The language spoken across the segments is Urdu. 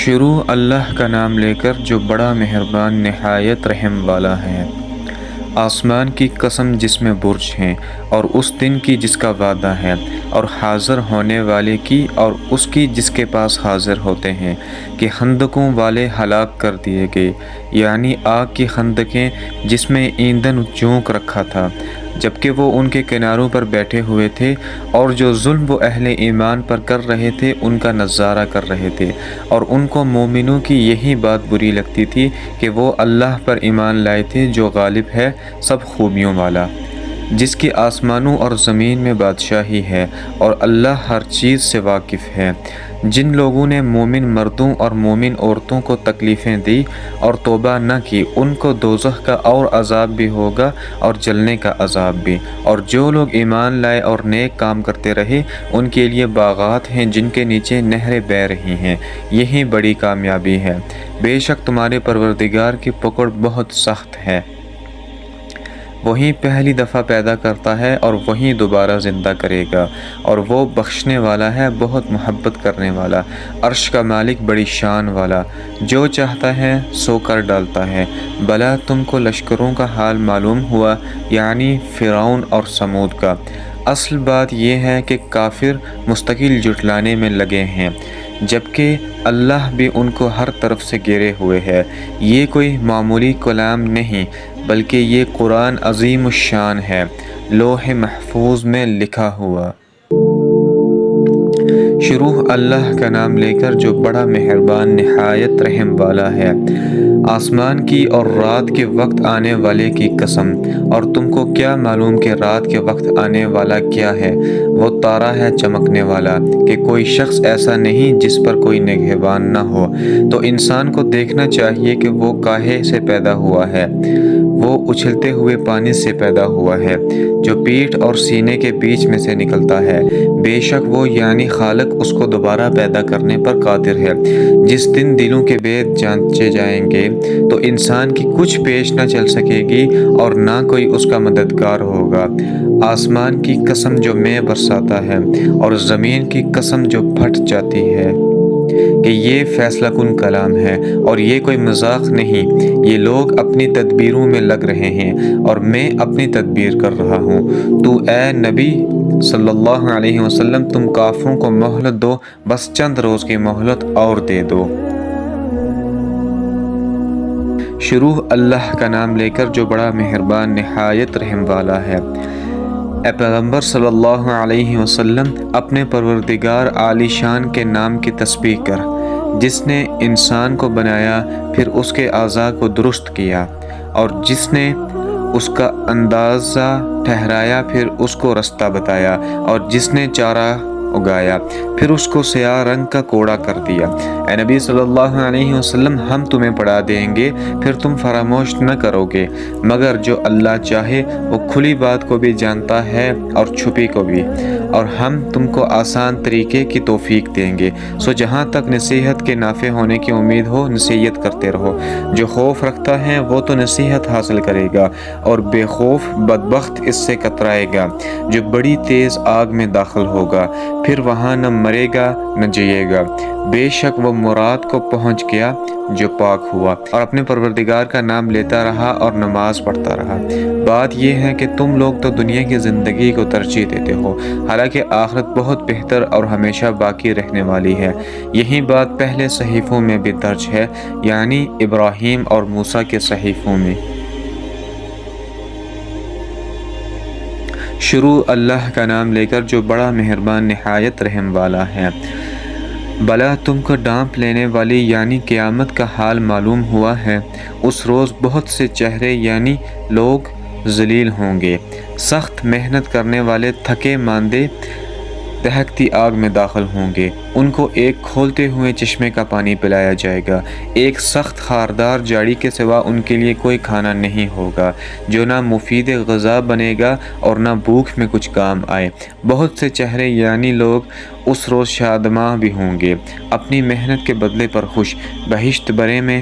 شروع اللہ کا نام لے کر جو بڑا مہربان نہایت رحم والا ہے۔ آسمان کی قسم جس میں برج ہیں، اور اس دن کی جس کا وعدہ ہے، اور حاضر ہونے والے کی اور اس کی جس کے پاس حاضر ہوتے ہیں، کہ خندقوں والے ہلاک کر دیے گئے، یعنی آگ کی خندقیں جس میں ایندھن جھونک رکھا تھا، جبکہ وہ ان کے کناروں پر بیٹھے ہوئے تھے، اور جو ظلم وہ اہل ایمان پر کر رہے تھے ان کا نظارہ کر رہے تھے، اور ان کو مومنوں کی یہی بات بری لگتی تھی کہ وہ اللہ پر ایمان لائے تھے جو غالب ہے سب خوبیوں والا، جس کی آسمانوں اور زمین میں بادشاہی ہے، اور اللہ ہر چیز سے واقف ہے۔ جن لوگوں نے مومن مردوں اور مومن عورتوں کو تکلیفیں دی اور توبہ نہ کی، ان کو دوزخ کا اور عذاب بھی ہوگا اور جلنے کا عذاب بھی، اور جو لوگ ایمان لائے اور نیک کام کرتے رہے ان کے لیے باغات ہیں جن کے نیچے نہریں بہہ رہی ہیں، یہی بڑی کامیابی ہے۔ بے شک تمہارے پروردگار کی پکڑ بہت سخت ہے، وہی پہلی دفعہ پیدا کرتا ہے اور وہی دوبارہ زندہ کرے گا، اور وہ بخشنے والا ہے بہت محبت کرنے والا، عرش کا مالک بڑی شان والا، جو چاہتا ہے سو کر ڈالتا ہے۔ بھلا تم کو لشکروں کا حال معلوم ہوا، یعنی فرعون اور سمود کا؟ اصل بات یہ ہے کہ کافر مستقل جھٹلانے میں لگے ہیں، جبکہ اللہ بھی ان کو ہر طرف سے گھیرے ہوئے ہے۔ یہ کوئی معمولی کلام نہیں، بلکہ یہ قرآن عظیم الشان ہے، لوح محفوظ میں لکھا ہوا۔ شروع اللہ کا نام لے کر جو بڑا مہربان نہایت رحم والا ہے۔ آسمان کی اور رات کے وقت آنے والے کی قسم، اور تم کو کیا معلوم کہ رات کے وقت آنے والا کیا ہے؟ وہ تارا ہے چمکنے والا، کہ کوئی شخص ایسا نہیں جس پر کوئی نگہبان نہ ہو۔ تو انسان کو دیکھنا چاہیے کہ وہ کاہے سے پیدا ہوا ہے؟ وہ اچھلتے ہوئے پانی سے پیدا ہوا ہے، جو پیٹھ اور سینے کے بیچ میں سے نکلتا ہے۔ بے شک وہ یعنی خالق اس کو دوبارہ پیدا کرنے پر قادر ہے۔ جس دن دلوں کے بید جانچے جائیں گے تو انسان کی کچھ پیش نہ چل سکے گی اور نہ کوئی اس کا مددگار ہوگا۔ آسمان کی قسم جو مے برساتا ہے، اور زمین کی قسم جو پھٹ جاتی ہے، کہ یہ فیصلہ کن کلام ہے اور یہ کوئی مذاق نہیں۔ یہ لوگ اپنی تدبیروں میں لگ رہے ہیں اور میں اپنی تدبیر کر رہا ہوں۔ تو اے نبی صلی اللہ علیہ وسلم، تم کافروں کو مہلت دو، بس چند روز کی مہلت اور دے دو۔ شروع اللہ کا نام لے کر جو بڑا مہربان نہایت رحم والا ہے۔ اے پیغمبر صلی اللہ علیہ وسلم، اپنے پروردگار عالی شان کے نام کی تسبیح کر، جس نے انسان کو بنایا پھر اس کے اعضاء کو درست کیا، اور جس نے اس کا اندازہ ٹھہرایا پھر اس کو رستہ بتایا، اور جس نے چارہ اگایا پھر اس کو سیاہ رنگ کا کوڑا کر دیا۔ اے نبی صلی اللہ علیہ وسلم، ہم تمہیں پڑھا دیں گے پھر تم فراموش نہ کرو گے، مگر جو اللہ چاہے وہ کھلی بات کو بھی جانتا ہے اور چھپی کو بھی، اور ہم تم کو آسان طریقے کی توفیق دیں گے۔ سو جہاں تک نصیحت کے نافع ہونے کی امید ہو نصیحت کرتے رہو۔ جو خوف رکھتا ہے وہ تو نصیحت حاصل کرے گا، اور بے خوف بدبخت اس سے کترائے گا جو بڑی تیز آگ میں داخل ہوگا، پھر وہاں نہ مرے گا نہ جیے گا۔ بے شک وہ مراد کو پہنچ گیا جو پاک ہوا اور اپنے پروردگار کا نام لیتا رہا اور نماز پڑھتا رہا۔ بات یہ ہے کہ تم لوگ تو دنیا کی زندگی کو ترجیح دیتے ہو، حالانکہ آخرت بہت بہتر اور ہمیشہ باقی رہنے والی ہے۔ یہی بات پہلے صحیفوں میں بھی درج ہے، یعنی ابراہیم اور موسیٰ کے صحیفوں میں۔ شروع اللہ کا نام لے کر جو بڑا مہربان نہایت رحم والا ہے۔ بھلا تم کو ڈانپ لینے والی یعنی قیامت کا حال معلوم ہوا ہے؟ اس روز بہت سے چہرے یعنی لوگ ذلیل ہوں گے، سخت محنت کرنے والے تھکے ماندے دہکتی آگ میں داخل ہوں گے۔ ان کو ایک کھولتے ہوئے چشمے کا پانی پلایا جائے گا، ایک سخت خاردار جاڑی کے سوا ان کے لیے کوئی کھانا نہیں ہوگا جو نہ مفید غذا بنے گا اور نہ بھوک میں کچھ کام آئے۔ بہت سے چہرے یعنی لوگ اس روز شادماں بھی ہوں گے، اپنی محنت کے بدلے پر خوش۔ بہشت برے میں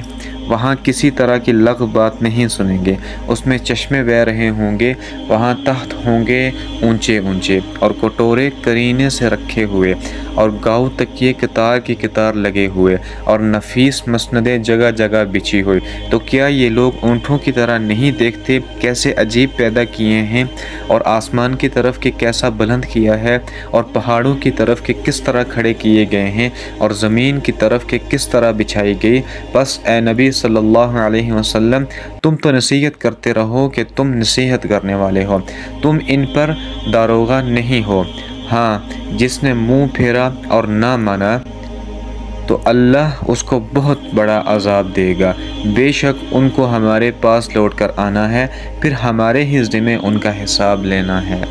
وہاں کسی طرح کی لغو بات نہیں سنیں گے، اس میں چشمے بہہ رہے ہوں گے، وہاں تخت ہوں گے اونچے اونچے، اور کٹورے کرینے سے رکھے ہوئے، اور گاؤ تکیے کتار کی کتار لگے ہوئے، اور نفیس مسندیں جگہ جگہ بچھی ہوئی۔ تو کیا یہ لوگ اونٹوں کی طرح نہیں دیکھتے کیسے عجیب پیدا کیے ہیں، اور آسمان کی طرف کہ کیسا بلند کیا ہے، اور پہاڑوں کی طرف کہ کس طرح کھڑے کیے گئے ہیں، اور زمین کی طرف کہ کس طرح بچھائی گئی۔ بس اے نبی صلی اللہ علیہ وسلم، تم تو نصیحت کرتے رہو کہ تم نصیحت کرنے والے ہو، تم ان پر داروغہ نہیں ہو۔ ہاں، جس نے منہ پھیرا اور نہ مانا تو اللہ اس کو بہت بڑا عذاب دے گا۔ بے شک ان کو ہمارے پاس لوٹ کر آنا ہے، پھر ہمارے ہی ذمہ ان کا حساب لینا ہے۔